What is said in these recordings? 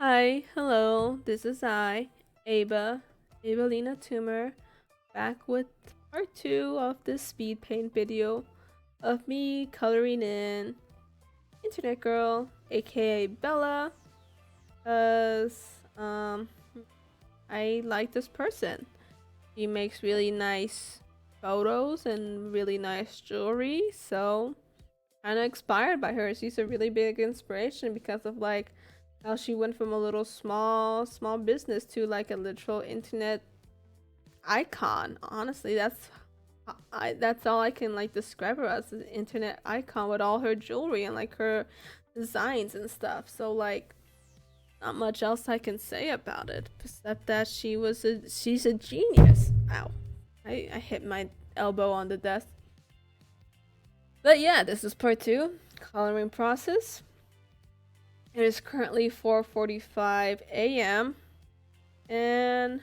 Hi, hello, this is Abelina Tumor, back with part 2 of this speed paint video of me coloring in Internet Girl, aka Bella, because, I like this person. She makes really nice photos and really nice jewelry, so kind of inspired by her. She's a really big inspiration because of like how she went from a little small business to like a literal internet icon. Honestly, that's all I can like describe her as, an internet icon with all her jewelry and like her designs and stuff. So like not much else I can say about it except that she's a genius. Ow. I hit my elbow on the desk. But yeah, this is part 2, coloring process. It is currently 4:45 a.m. and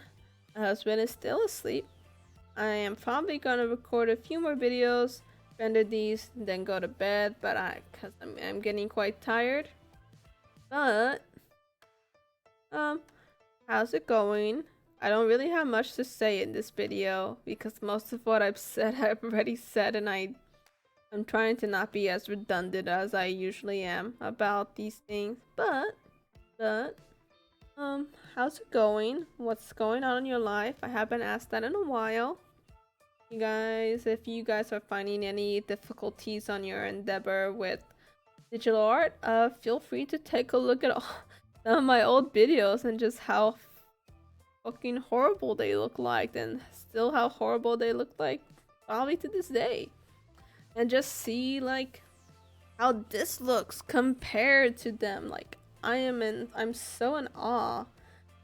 my husband is still asleep. I am probably gonna record a few more videos, render these, then go to bed. But cause I'm getting quite tired. But how's it going? I don't really have much to say in this video because most of what I've said I've already said, and I'm trying to not be as redundant as I usually am about these things. But how's it going? What's going on in your life? I haven't asked that in a while. You guys, if you guys are finding any difficulties on your endeavor with digital art, feel free to take a look at all some of my old videos and just how fucking horrible they look like, and still how horrible they look like probably to this day. And just see like how this looks compared to them. Like I'm so in awe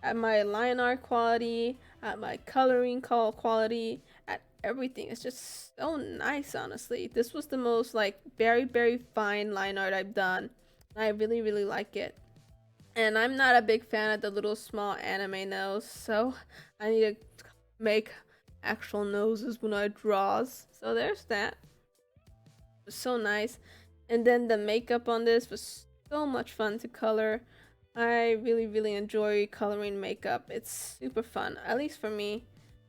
at my line art quality, at my coloring quality, at everything. It's just so nice, honestly. This was the most like very fine line art I've done. I really like it. And I'm not a big fan of the little small anime nose, so I need to make actual noses when I draws. So there's that. It was so nice. And then the makeup on this was so much fun to color. I really enjoy coloring makeup. It's super fun, at least for me.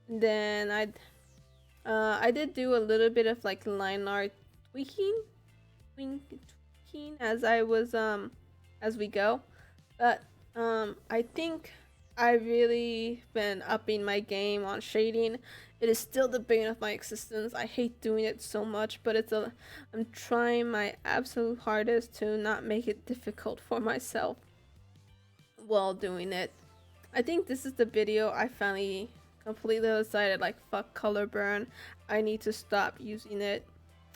And then I did do a little bit of like line art tweaking as we go. But I think I've really been upping my game on shading. It is still the bane of my existence. I hate doing it so much, but I'm trying my absolute hardest to not make it difficult for myself while doing it. I think this is the video I finally completely decided like fuck color burn. I need to stop using it.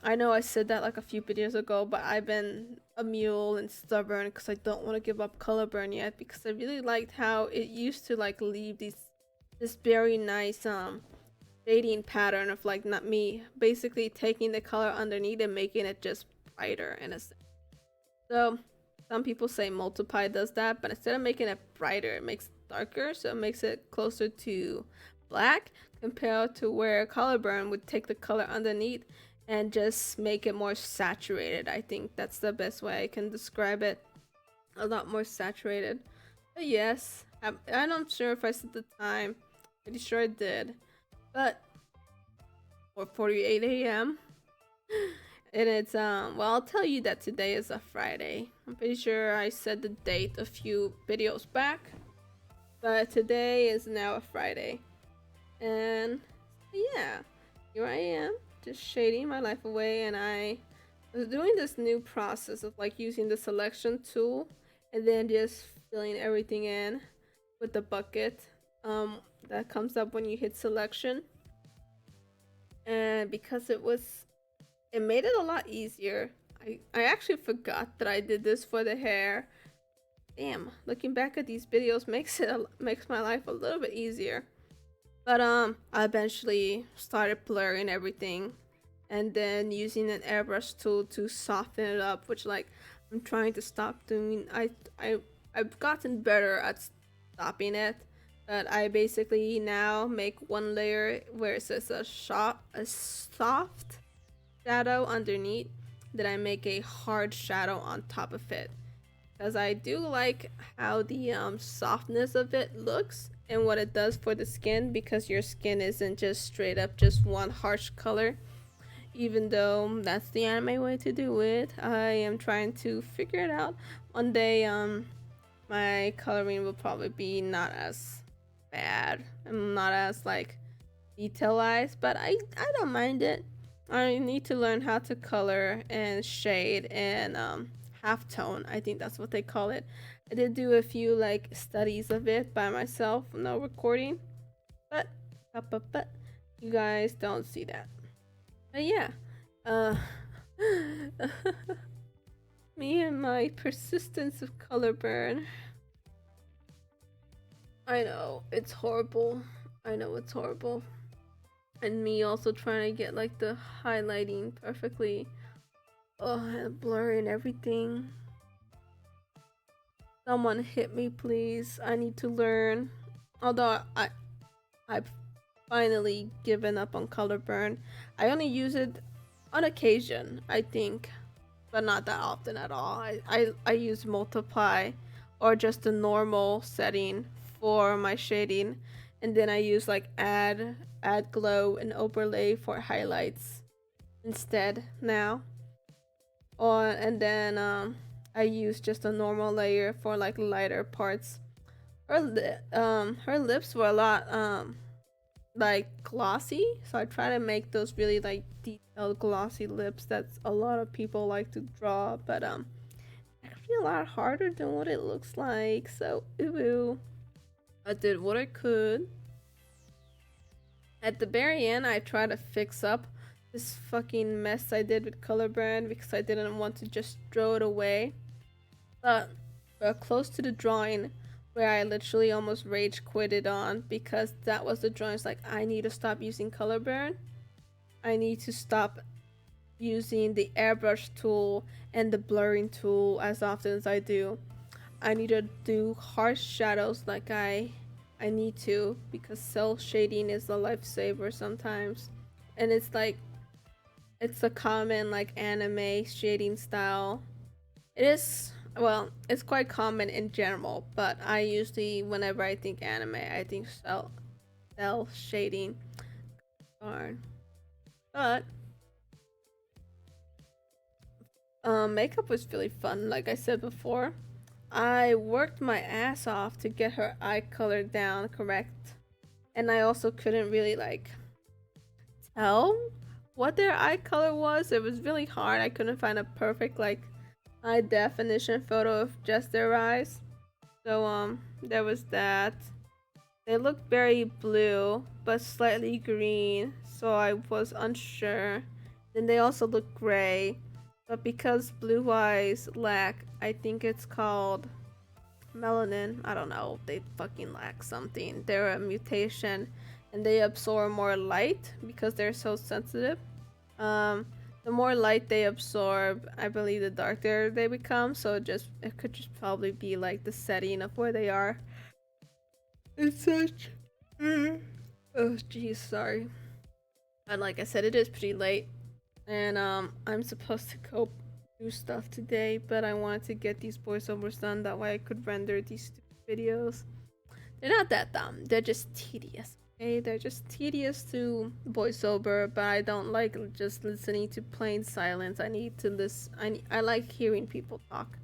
I know I said that like a few videos ago, but I've been a mule and stubborn because I don't want to give up color burn yet, because I really liked how it used to like leave this very nice shading pattern of like not me basically taking the color underneath and making it just brighter in a sense. So some people say multiply does that, but instead of making it brighter, it makes it darker, so it makes it closer to black compared to where color burn would take the color underneath and just make it more saturated. I think that's the best way I can describe it. A lot more saturated. But yes, I'm not sure if I said the time. Pretty sure I did. But 4:48 a.m. And it's well, I'll tell you that today is a Friday. I'm pretty sure I said the date a few videos back, but today is now a Friday. And yeah, here I am, just shading my life away. And I was doing this new process of like using the selection tool and then just filling everything in with the bucket that comes up when you hit selection. And because it made it a lot easier. I actually forgot that I did this for the hair. Damn, looking back at these videos makes my life a little bit easier. But I eventually started blurring everything and then using an airbrush tool to soften it up, which like I'm trying to stop doing. I've gotten better at stopping it, but I basically now make one layer where it says a soft shadow underneath, then I make a hard shadow on top of it. because I do like how the softness of it looks and what it does for the skin, because your skin isn't just straight up just one harsh color. Even though that's the anime way to do it, I am trying to figure it out. One day, my coloring will probably be not as bad and not as like detailized, but I don't mind it. I need to learn how to color and shade and halftone. I think that's what they call it. I did do a few like studies of it by myself, no recording, but but you guys don't see that. But yeah, uh, me and my persistence of color burn. I know it's horrible. I know it's horrible. And me also trying to get like the highlighting perfectly. Oh, and blurry and everything. Someone hit me, please. I need to learn. Although I've finally given up on color burn. I only use it on occasion, I think, but not that often at all. I use multiply or just a normal setting for my shading, and then I use like add glow and overlay for highlights instead now. Or and then I use just a normal layer for like lighter parts. Her lips were a lot like glossy, so I try to make those really like detailed glossy lips that's a lot of people like to draw, but actually a lot harder than what it looks like. So ooh, I did what I could. At the very end, I tried to fix up this fucking mess I did with color burn because I didn't want to just throw it away. But close to the drawing where I literally almost rage quitted on, because that was the drawing. It's like, I need to stop using color burn. I need to stop using the airbrush tool and the blurring tool as often as I do. I need to do harsh shadows like I need to, because cell shading is a lifesaver sometimes. And it's like, it's a common like anime shading style. It is, well, it's quite common in general, but I usually, whenever I think anime, I think cell shading. Darn. But makeup was really fun. Like I said before, I worked my ass off to get her eye color down correct, and I also couldn't really like tell what their eye color was. It was really hard. I couldn't find a perfect like high definition photo of just their eyes. So there was that. They looked very blue but slightly green, so I was unsure. Then they also look gray, but because blue eyes lack, I think it's called melanin. I don't know. They fucking lack something. They're a mutation, and they absorb more light because they're so sensitive. The more light they absorb, I believe the darker they become. So it could just probably be like the setting of where they are. It's such. Oh jeez, sorry. But like I said, it is pretty late, and I'm supposed to go do stuff today. But I wanted to get these voiceovers done, that way I could render these videos. They're not that dumb. They're just tedious. Okay, they're just tedious to voiceover, but I don't like just listening to plain silence. I need to listen. I like hearing people talk.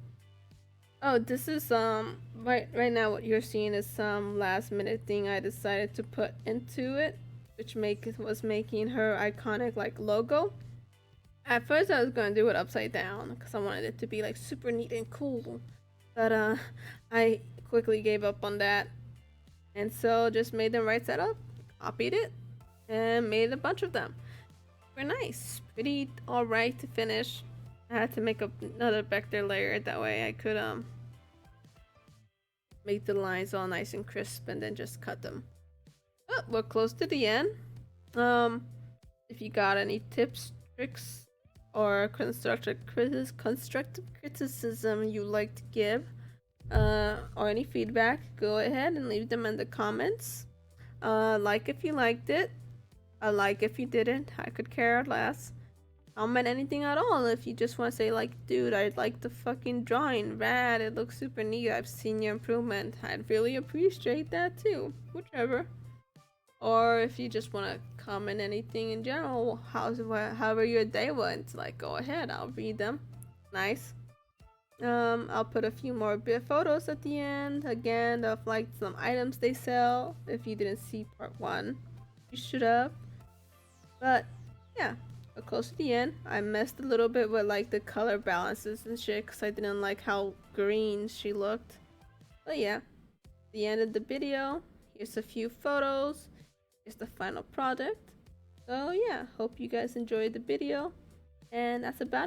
Oh, this is right now what you're seeing is some last minute thing I decided to put into it, which was making her iconic like logo. At first I was gonna do it upside down because I wanted it to be like super neat and cool, but I quickly gave up on that, and so just made them right side up, copied it, and made a bunch of them. Very nice, pretty alright to finish. I had to make up another vector layer, that way I could make the lines all nice and crisp and then just cut them. Oh, we're close to the end. If you got any tips, tricks, or constructive criticism you like to give, or any feedback, go ahead and leave them in the comments. Like if you liked it, a like if you didn't. I could care less. comment anything at all. If you just want to say like, dude, I like the fucking drawing, rad, it looks super neat, I've seen your improvement, I'd really appreciate that too. Whichever. Or if you just want to comment anything in general, however your day went, like, go ahead, I'll read them. Nice. I'll put a few more photos at the end, again, of like some items they sell. If you didn't see part 1, you should have. But yeah, we're close to the end. I messed a little bit with like the color balances and shit because I didn't like how green she looked. But yeah, the end of the video. Here's a few photos. Here's the final product. So yeah, hope you guys enjoyed the video. And that's about it.